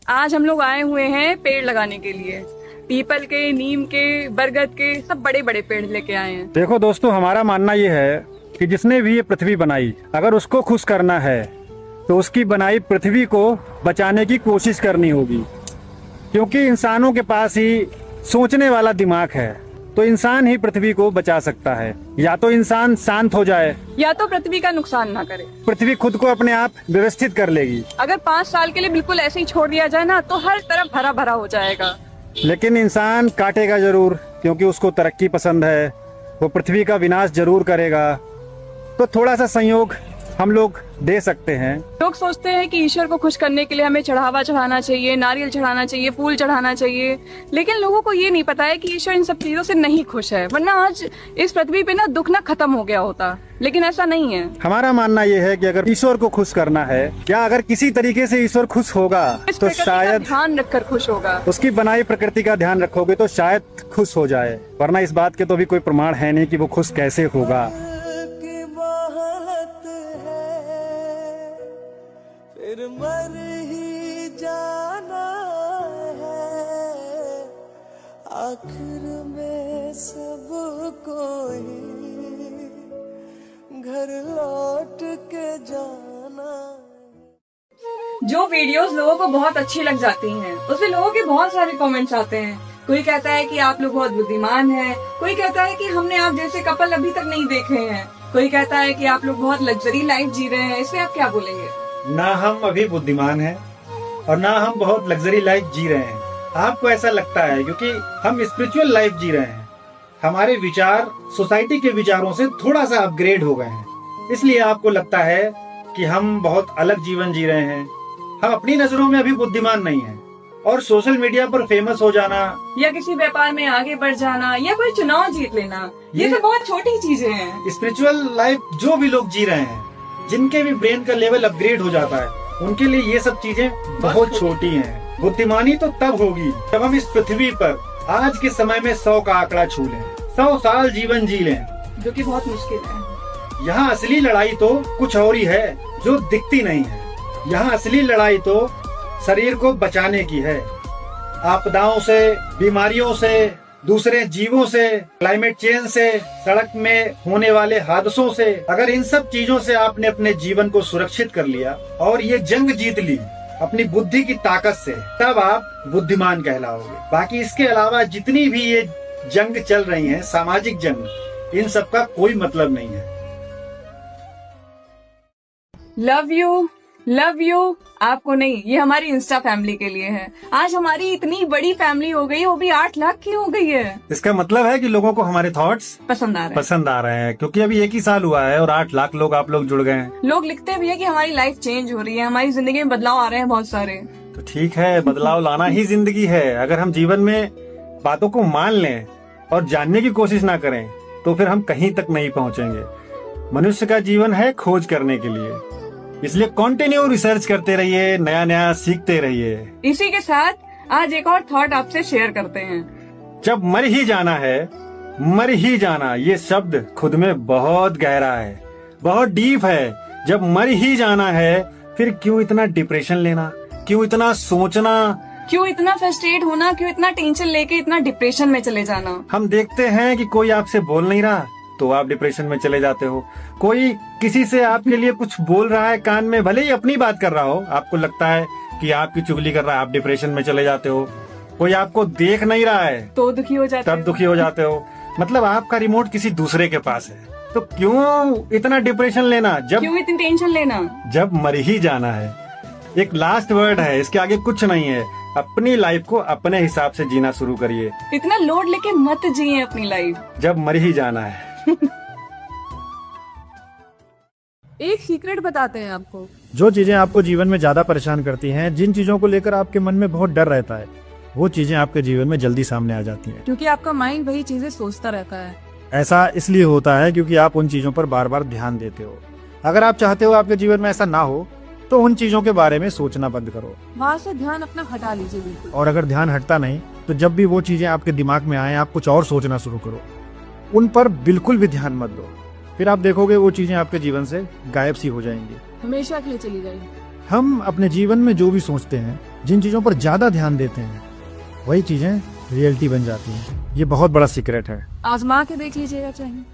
आज हम लोग आए हुए हैं पेड़ लगाने के लिए। पीपल के, नीम के, बरगद के, सब बड़े बड़े पेड़ लेके आए हैं। देखो दोस्तों, हमारा मानना ये है कि जिसने भी ये पृथ्वी बनाई, अगर उसको खुश करना है तो उसकी बनाई पृथ्वी को बचाने की कोशिश करनी होगी। क्योंकि इंसानों के पास ही सोचने वाला दिमाग है, तो इंसान ही पृथ्वी को बचा सकता है। या तो इंसान शांत हो जाए, या तो पृथ्वी का नुकसान ना करे। पृथ्वी खुद को अपने आप व्यवस्थित कर लेगी। अगर 5 साल के लिए बिल्कुल ऐसे ही छोड़ दिया जाए ना, तो हर तरफ हरा भरा हो जाएगा। लेकिन इंसान काटेगा जरूर, क्योंकि उसको तरक्की पसंद है। वो पृथ्वी का विनाश जरूर करेगा। तो थोड़ा सा संयोग हम लोग दे सकते हैं। लोग सोचते हैं कि ईश्वर को खुश करने के लिए हमें चढ़ावा चढ़ाना चाहिए, नारियल चढ़ाना चाहिए, फूल चढ़ाना चाहिए। लेकिन लोगों को ये नहीं पता है कि ईश्वर इन सब चीजों से नहीं खुश है, वरना आज इस पृथ्वी पे ना दुख ना खत्म हो गया होता। लेकिन ऐसा नहीं है। हमारा मानना ये है कि अगर ईश्वर को खुश करना है, या अगर किसी तरीके से ईश्वर खुश होगा, तो शायद ध्यान रखकर खुश होगा। उसकी बनाई प्रकृति का ध्यान रखोगे तो शायद खुश हो जाए। वरना इस बात के तो भी कोई प्रमाण है नहीं कि वो खुश कैसे होगा। फिर मर ही जाना है, आखिर में सबको ही घर लौट के जाना। जो वीडियोस लोगों को बहुत अच्छी लग जाती हैं, उसमें लोगों के बहुत सारे कमेंट्स आते हैं। कोई कहता है कि आप लोग बहुत बुद्धिमान हैं, कोई कहता है कि हमने आप जैसे कपल अभी तक नहीं देखे हैं, कोई कहता है कि आप लोग बहुत लग्जरी लाइफ जी रहे हैं। इसमें आप क्या बोलेंगे? ना हम अभी बुद्धिमान हैं और ना हम बहुत लग्जरी लाइफ जी रहे हैं। आपको ऐसा लगता है क्योंकि हम स्पिरिचुअल लाइफ जी रहे हैं। हमारे विचार सोसाइटी के विचारों से थोड़ा सा अपग्रेड हो गए हैं, इसलिए आपको लगता है कि हम बहुत अलग जीवन जी रहे हैं। हम अपनी नजरों में अभी बुद्धिमान नहीं हैं। और सोशल मीडिया पर फेमस हो जाना, या किसी व्यापार में आगे बढ़ जाना, या कोई चुनाव जीत लेना, ये तो बहुत छोटी चीजें हैं। स्पिरिचुअल लाइफ जो भी लोग जी रहे हैं, जिनके भी ब्रेन का लेवल अपग्रेड हो जाता है, उनके लिए ये सब चीजें बहुत छोटी हैं। बुद्धिमानी तो तब होगी जब हम इस पृथ्वी पर आज के समय में 100 का आंकड़ा छू लें, 100 साल जीवन जी लें, जो कि बहुत मुश्किल है। यहाँ असली लड़ाई तो कुछ और ही है, जो दिखती नहीं है। यहाँ असली लड़ाई तो शरीर को बचाने की है, आपदाओं से, बीमारियों से, दूसरे जीवों से, क्लाइमेट चेंज से, सड़क में होने वाले हादसों से। अगर इन सब चीजों से आपने अपने जीवन को सुरक्षित कर लिया और ये जंग जीत ली अपनी बुद्धि की ताकत से, तब आप बुद्धिमान कहलाओगे। बाकी इसके अलावा जितनी भी ये जंग चल रही है, सामाजिक जंग, इन सब का कोई मतलब नहीं है। लव यू आपको नहीं, ये हमारी इंस्टा फैमिली के लिए है। आज हमारी इतनी बड़ी फैमिली हो गई, वो भी 8 लाख की हो गई है। इसका मतलब है कि लोगों को हमारे थॉट्स पसंद आ रहे हैं, क्योंकि अभी 1 ही साल हुआ है और 8 लाख लोग आप लोग जुड़ गए हैं। लोग लिखते भी है कि हमारी लाइफ चेंज हो रही है, हमारी जिंदगी में बदलाव आ रहे हैं बहुत सारे। तो ठीक है, बदलाव लाना ही जिंदगी है। अगर हम जीवन में बातों को मान लें और जानने की कोशिश ना करें, तो फिर हम कहीं तक नहीं पहुँचेंगे। मनुष्य का जीवन है खोज करने के लिए, इसलिए कंटिन्यू रिसर्च करते रहिए, नया नया सीखते रहिए। इसी के साथ आज एक और थॉट आपसे शेयर करते हैं। जब मर ही जाना है, मर ही जाना, ये शब्द खुद में बहुत गहरा है, बहुत डीप है। जब मर ही जाना है, फिर क्यों इतना डिप्रेशन लेना, क्यों इतना सोचना, क्यों इतना फ्रस्ट्रेट होना, क्यों इतना टेंशन लेके इतना डिप्रेशन में चले जाना। हम देखते हैं कि कोई आपसे बोल नहीं रहा तो आप डिप्रेशन में चले जाते हो। कोई किसी से आपके लिए कुछ बोल रहा है कान में, भले ही अपनी बात कर रहा हो, आपको लगता है कि आपकी चुगली कर रहा है, आप डिप्रेशन में चले जाते हो। कोई आपको देख नहीं रहा है तो दुखी हो जाते हो, तब दुखी हो जाते हो। मतलब आपका रिमोट किसी दूसरे के पास है, तो क्यों इतना डिप्रेशन लेना, क्यों इतनी टेंशन लेना, जब मर ही जाना है। एक लास्ट वर्ड है, इसके आगे कुछ नहीं है। अपनी लाइफ को अपने हिसाब से जीना शुरू करिए। इतना लोड लेके मत जिए अपनी लाइफ, जब मर ही जाना है। एक सीक्रेट बताते हैं आपको। जो चीजें आपको जीवन में ज्यादा परेशान करती हैं, जिन चीजों को लेकर आपके मन में बहुत डर रहता है, वो चीजें आपके जीवन में जल्दी सामने आ जाती हैं। क्योंकि आपका माइंड वही चीजें सोचता रहता है। ऐसा इसलिए होता है क्योंकि आप उन चीजों पर बार बार ध्यान देते हो। अगर आप चाहते हो आपके जीवन में ऐसा ना हो, तो उन चीजों के बारे में सोचना बंद करो, वहाँ से ध्यान अपना हटा लीजिए बिल्कुल। और अगर ध्यान हटता नहीं, तो जब भी वो चीजें आपके दिमाग में आए, आप कुछ और सोचना शुरू करो। उन पर बिल्कुल भी ध्यान मत दो, फिर आप देखोगे वो चीजें आपके जीवन से गायब सी हो जाएंगी, हमेशा के लिए चली जाएगी। हम अपने जीवन में जो भी सोचते हैं, जिन चीजों पर ज्यादा ध्यान देते हैं, वही चीजें रियलिटी बन जाती हैं। ये बहुत बड़ा सीक्रेट है। आजमा के देख लीजिएगा चाहिए।